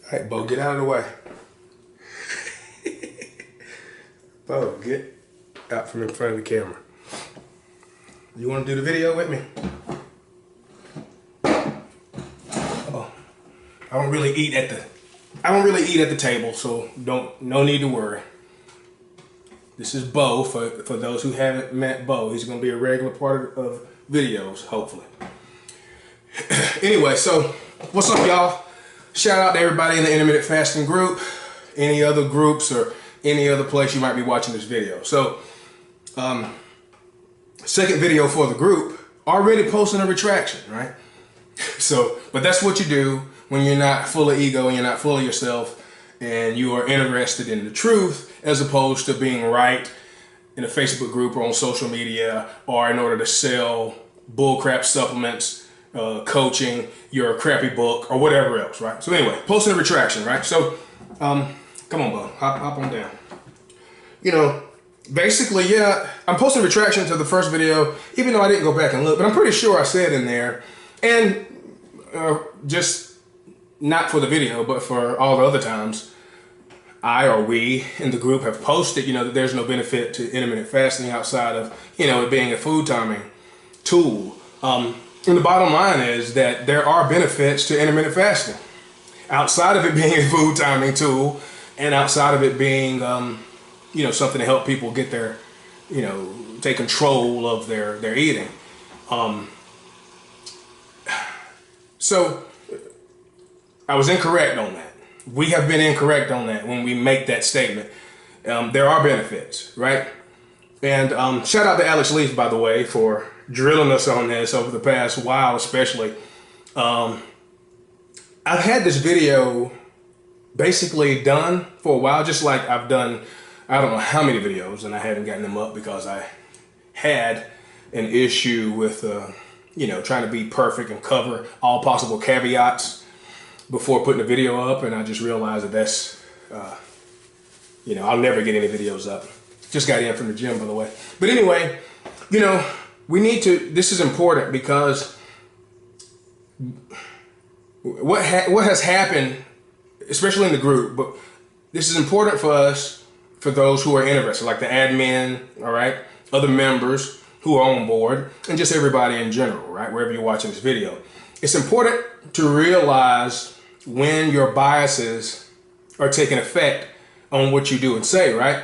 All right, Bo, get out of the way. Bo, get out from in front of the camera. You want to do the video with me? Oh, I don't really eat at the table, so no need to worry. This is Bo for those who haven't met Bo. He's going to be a regular part of videos, hopefully. Anyway, so what's up, y'all? Shout out to everybody in the Intermittent Fasting group, any other groups, or any other place you might be watching this video. So, second video for the group, already posting a retraction, right? So, but that's what you do when you're not full of ego and you're not full of yourself and you are interested in the truth as opposed to being right in a Facebook group or on social media or in order to sell bullcrap supplements, coaching, your crappy book, or whatever else, right? So anyway, posting a retraction, right? So, come on, Bo, hop on down. You know, basically, yeah, I'm posting a retraction to the first video, even though I didn't go back and look, but I'm pretty sure I said in there, and just not for the video, but for all the other times, I or we in the group have posted, you know, that there's no benefit to intermittent fasting outside of, you know, it being a food timing tool. And the bottom line is that there are benefits to intermittent fasting outside of it being a food timing tool and outside of it being, you know, something to help people get their, you know, take control of their eating. So I was incorrect on that. We have been incorrect on that when we make that statement. There are benefits, right? And shout out to Alex Leaf, by the way, for drilling us on this over the past while, especially. I've had this video basically done for a while, just like I've done, I don't know how many videos, and I haven't gotten them up because I had an issue with, you know, trying to be perfect and cover all possible caveats before putting a video up, and I just realized that that's, you know, I'll never get any videos up. Just got in from the gym, by the way. But anyway, you know, we need to, this is important because what has happened, especially in the group, but this is important for us, for those who are interested, like the admin, all right, other members who are on board, and just everybody in general, right, wherever you're watching this video. It's important to realize when your biases are taking effect on what you do and say, right?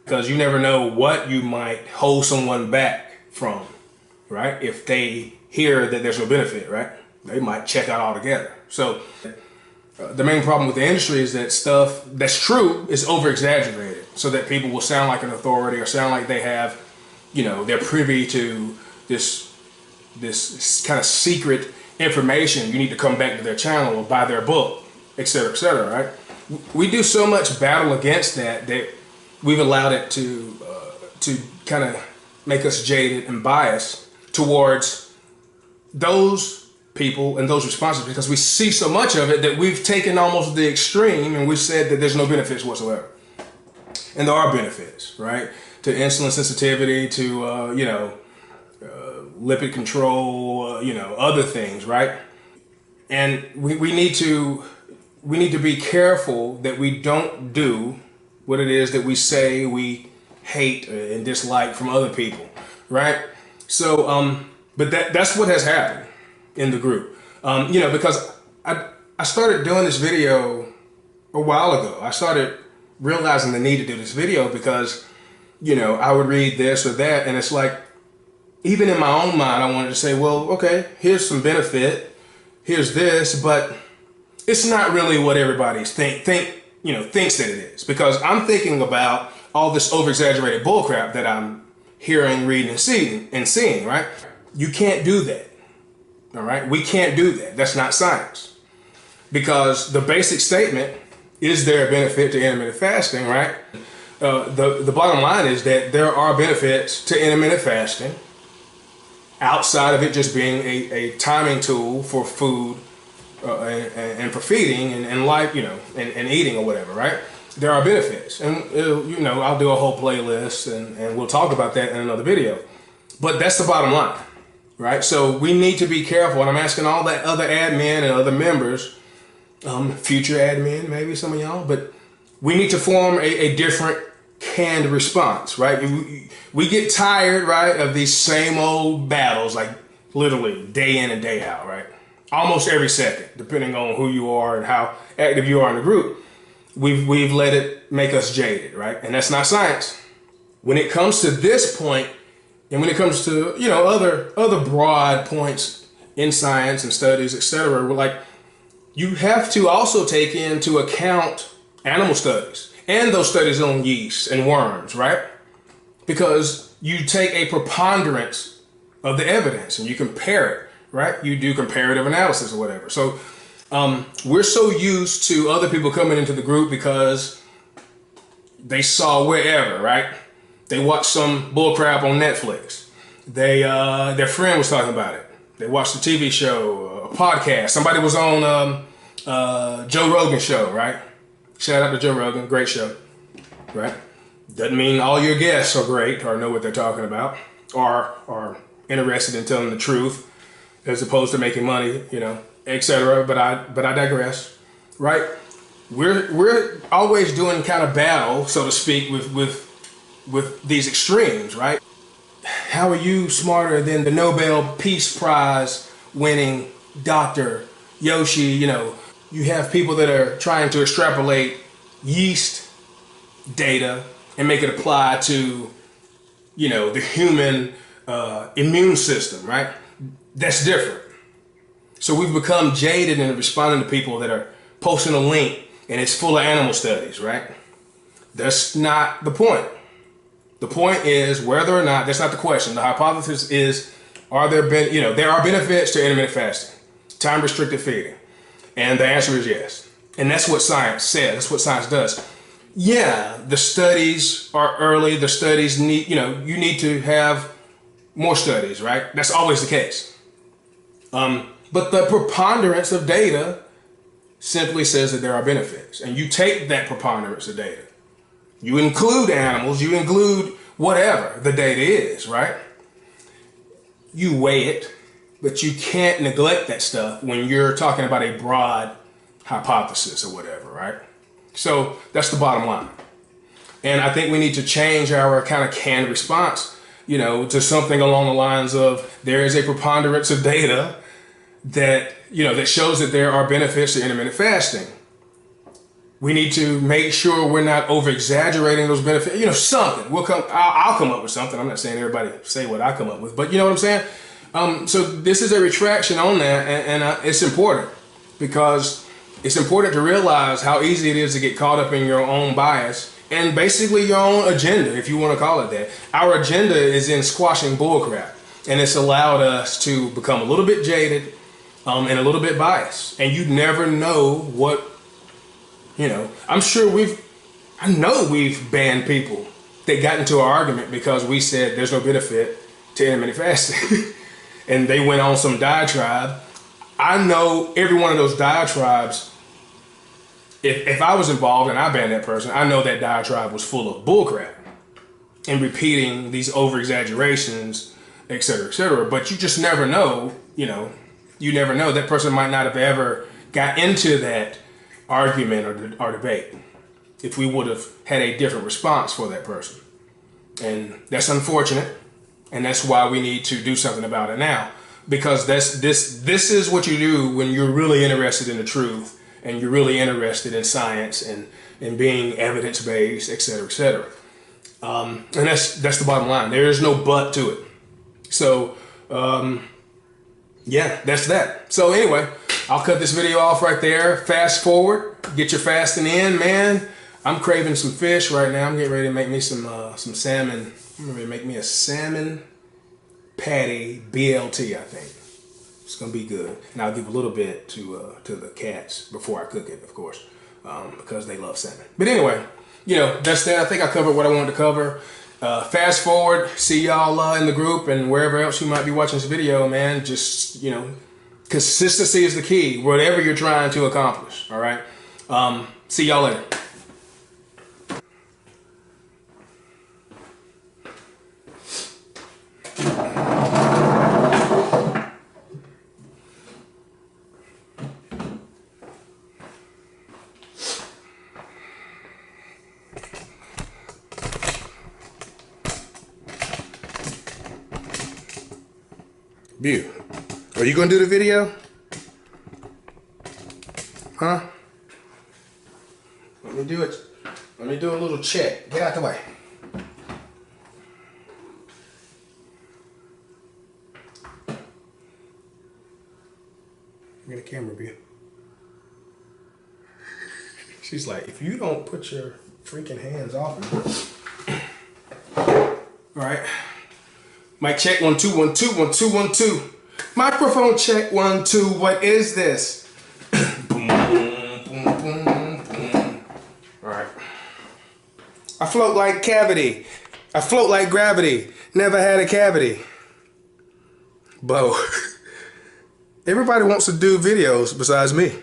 Because you never know what you might hold someone back from, right? If they hear that there's no benefit, right? They might check out altogether. So the main problem with the industry is that stuff that's true is over-exaggerated so that people will sound like an authority or sound like they have, you know, they're privy to this kind of secret information. You need to come back to their channel or buy their book, et cetera, right? We do so much battle against that we've allowed it to kind of make us jaded and biased towards those people and those responses because we see so much of it that we've taken almost the extreme and we've said that there's no benefits whatsoever. And there are benefits, right? To insulin sensitivity, to, you know, lipid control, you know, other things, right? And we need to be careful that we don't do what it is that we say we hate and dislike from other people, right? So, but that's what has happened in the group. You know, because I started doing this video a while ago. I started realizing the need to do this video because, you know, I would read this or that, and it's like, even in my own mind, I wanted to say, well, okay, here's some benefit, here's this, but it's not really what everybody's thinks that it is, because I'm thinking about all this over-exaggerated bullcrap that I'm hearing, reading, and seeing, right? You can't do that, all right? We can't do that. That's not science. Because the basic statement, is there a benefit to intermittent fasting, right? The bottom line is that there are benefits to intermittent fasting outside of it just being a timing tool for food and for feeding and life, you know, and eating or whatever, right? There are benefits, and you know, I'll do a whole playlist and we'll talk about that in another video. But that's the bottom line, right? So we need to be careful, and I'm asking all that other admin and other members future admin, maybe some of y'all, but we need to form a different canned response, right? We get tired, right, of these same old battles, like literally day in and day out, right? Almost every second, depending on who you are and how active you are in the group. We've let it make us jaded, right? And that's not science. When it comes to this point, and when it comes to, you know, other broad points in science and studies, etc., like, you have to also take into account animal studies and those studies on yeast and worms, right? Because you take a preponderance of the evidence and you compare it, right? You do comparative analysis or whatever. So we're so used to other people coming into the group because they saw wherever, right? They watched some bullcrap on Netflix. Their friend was talking about it. They watched a TV show, a podcast. Somebody was on Joe Rogan's show, right? Shout out to Joe Rogan, great show, right? Doesn't mean all your guests are great or know what they're talking about or are interested in telling the truth as opposed to making money, you know, etc. But I digress, right? We're always doing kind of battle, so to speak, with these extremes, right? How are you smarter than the Nobel Peace Prize winning Dr. Yoshi? You know, you have people that are trying to extrapolate yeast data and make it apply to, you know, the human immune system, right? That's different. So we've become jaded in responding to people that are posting a link and it's full of animal studies, right? That's not the point. The point is whether or not, that's not the question. The hypothesis is, there are benefits to intermittent fasting, time restricted feeding. And the answer is yes. And that's what science says. That's what science does. Yeah, the studies are early. The studies need, you need to have more studies, right? That's always the case. But the preponderance of data simply says that there are benefits. And you take that preponderance of data. You include animals, you include whatever the data is, right? You weigh it, but you can't neglect that stuff when you're talking about a broad hypothesis or whatever, right? So that's the bottom line. And I think we need to change our kind of canned response, to something along the lines of there is a preponderance of data that, that shows that there are benefits to intermittent fasting. We need to make sure we're not over-exaggerating those benefits. Something. I'll come up with something. I'm not saying everybody say what I come up with, but you know what I'm saying? So this is a retraction on that, and it's important because it's important to realize how easy it is to get caught up in your own bias and basically your own agenda, if you want to call it that. Our agenda is in squashing bullcrap, and it's allowed us to become a little bit jaded and a little bit biased. And you never know what, I'm sure I know we've banned people that got into an argument because we said there's no benefit to intermittent fasting. And they went on some diatribe. I know every one of those diatribes, if I was involved and I banned that person, I know that diatribe was full of bullcrap and repeating these over-exaggerations, et cetera, but you just never know, you never know. That person might not have ever got into that argument or debate if we would have had a different response for that person. And that's unfortunate. And that's why we need to do something about it now, because this is what you do when you're really interested in the truth and you're really interested in science and being evidence-based, et cetera, and that's the bottom line. There is no but to it. So yeah, that's that. So anyway, I'll cut this video off right there. Fast forward, get your fasting in, man. I'm craving some fish right now. I'm getting ready to make me some salmon. I'm going to make me a salmon patty BLT, I think. It's going to be good. And I'll give a little bit to the cats before I cook it, of course, because they love salmon. But anyway, that's that. I think I covered what I wanted to cover. Fast forward, see y'all in the group and wherever else you might be watching this video, man. Just, consistency is the key, whatever you're trying to accomplish, all right? See y'all later. Beau, are you gonna do the video? Huh? Let me do it. Let me do a little check. Get out the way. Get a camera, Beau. She's like, if you don't put your freaking hands off me. All right. Mic check 1 2 1 2 1 2 1 2. Microphone check 1 2. What is this? Boom, boom, boom, boom. All right. I float like cavity. I float like gravity. Never had a cavity. Bo. Everybody wants to do videos besides me.